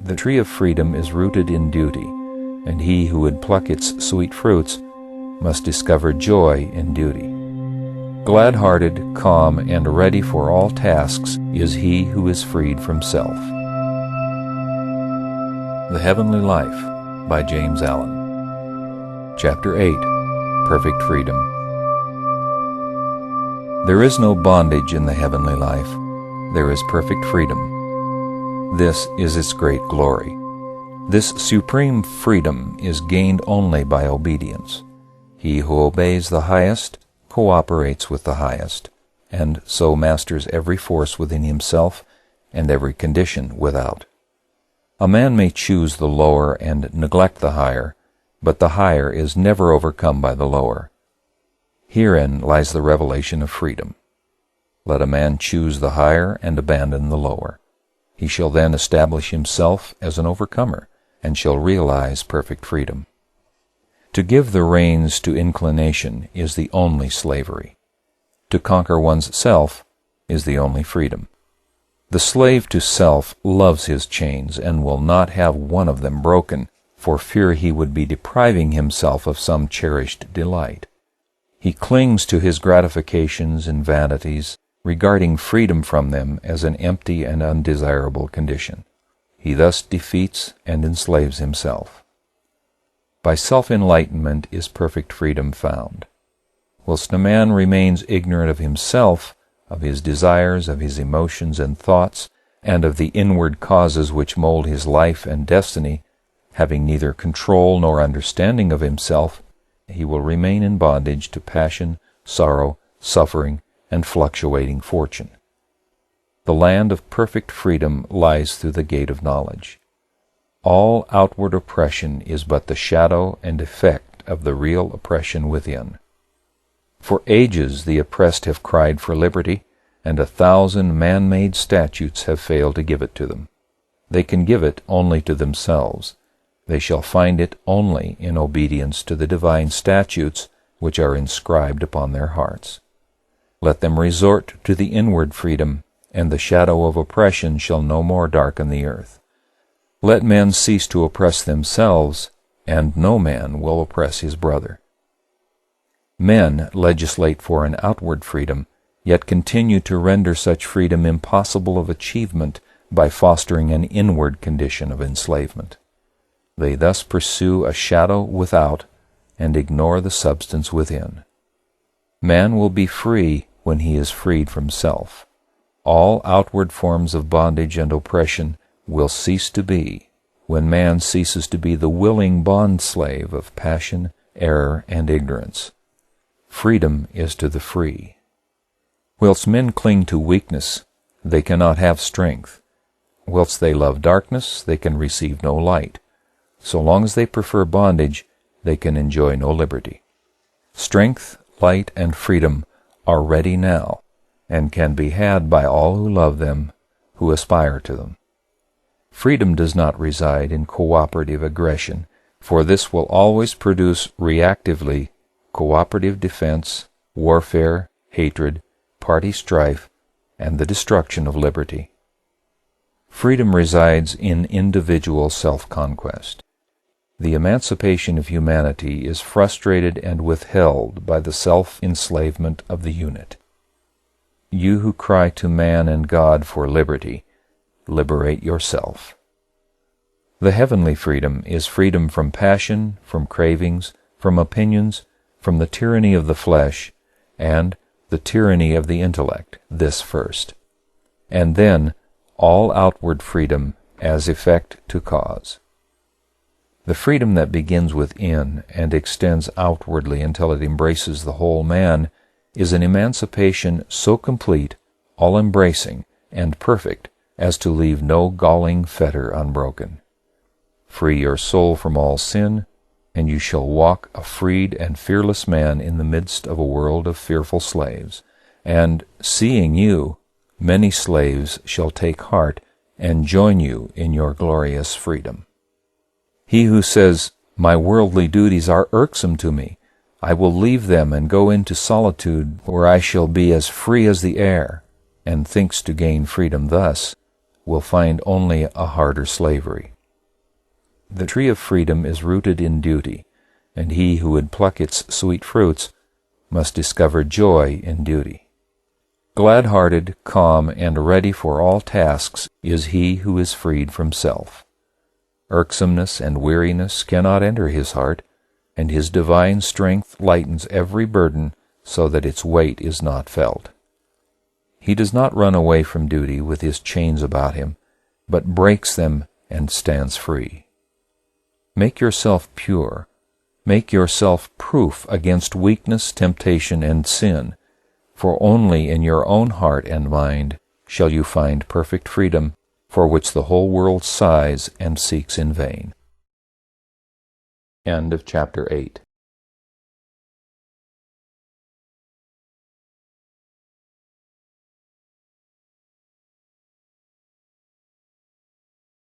The tree of freedom is rooted in duty, and he who would pluck its sweet fruits must discover joy in duty. Glad-hearted, calm, and ready for all tasks is he who is freed from self. The Heavenly Life by James Allen. Chapter 8. Perfect Freedom. There is no bondage in the heavenly life. There is perfect freedom. This is its great glory. This supreme freedom is gained only by obedience. He who obeys the highest cooperates with the highest, and so masters every force within himself and every condition without. A man may choose the lower and neglect the higher, but the higher is never overcome by the lower. Herein lies the revelation of freedom. Let a man choose the higher and abandon the lower. He shall then establish himself as an overcomer, and shall realize perfect freedom. To give the reins to inclination is the only slavery. To conquer one's self is the only freedom. The slave to self loves his chains and will not have one of them broken, for fear he would be depriving himself of some cherished delight. He clings to his gratifications and vanities, regarding freedom from them as an empty and undesirable condition. He thus defeats and enslaves himself. By self-enlightenment is perfect freedom found. Whilst a man remains ignorant of himself, of his desires, of his emotions and thoughts, and of the inward causes which mold his life and destiny, having neither control nor understanding of himself, he will remain in bondage to passion, sorrow, suffering, and fluctuating fortune. The land of perfect freedom lies through the gate of knowledge. All outward oppression is but the shadow and effect of the real oppression within. For ages the oppressed have cried for liberty, and 1,000 man-made statutes have failed to give it to them. They can give it only to themselves. They shall find it only in obedience to the divine statutes which are inscribed upon their hearts. Let them resort to the inward freedom, and the shadow of oppression shall no more darken the earth. Let men cease to oppress themselves, and no man will oppress his brother. Men legislate for an outward freedom, yet continue to render such freedom impossible of achievement by fostering an inward condition of enslavement. They thus pursue a shadow without, and ignore the substance within. Man will be free when he is freed from self. All outward forms of bondage and oppression will cease to be when man ceases to be the willing bond-slave of passion, error, and ignorance. Freedom is to the free. Whilst men cling to weakness, they cannot have strength. Whilst they love darkness, they can receive no light. So long as they prefer bondage, they can enjoy no liberty. Strength, light, and freedom are ready now, and can be had by all who love them, who aspire to them. Freedom does not reside in cooperative aggression, for this will always produce reactively cooperative defense, warfare, hatred, party strife, and the destruction of liberty. Freedom resides in individual self-conquest. The emancipation of humanity is frustrated and withheld by the self-enslavement of the unit. You who cry to man and God for liberty, liberate yourself. The heavenly freedom is freedom from passion, from cravings, from opinions, from the tyranny of the flesh, and the tyranny of the intellect, this first, and then all outward freedom as effect to cause. The freedom that begins within and extends outwardly until it embraces the whole man is an emancipation so complete, all-embracing, and perfect as to leave no galling fetter unbroken. Free your soul from all sin, and you shall walk a freed and fearless man in the midst of a world of fearful slaves, and, seeing you, many slaves shall take heart and join you in your glorious freedom. He who says, "My worldly duties are irksome to me, I will leave them and go into solitude where I shall be as free as the air," and thinks to gain freedom thus, will find only a harder slavery. The tree of freedom is rooted in duty, and he who would pluck its sweet fruits must discover joy in duty. Glad-hearted, calm, and ready for all tasks is he who is freed from self. Irksomeness and weariness cannot enter his heart, and his divine strength lightens every burden so that its weight is not felt. He does not run away from duty with his chains about him, but breaks them and stands free. Make yourself pure. Make yourself proof against weakness, temptation, and sin, for only in your own heart and mind shall you find perfect freedom, for which the whole world sighs and seeks in vain. End of chapter 8.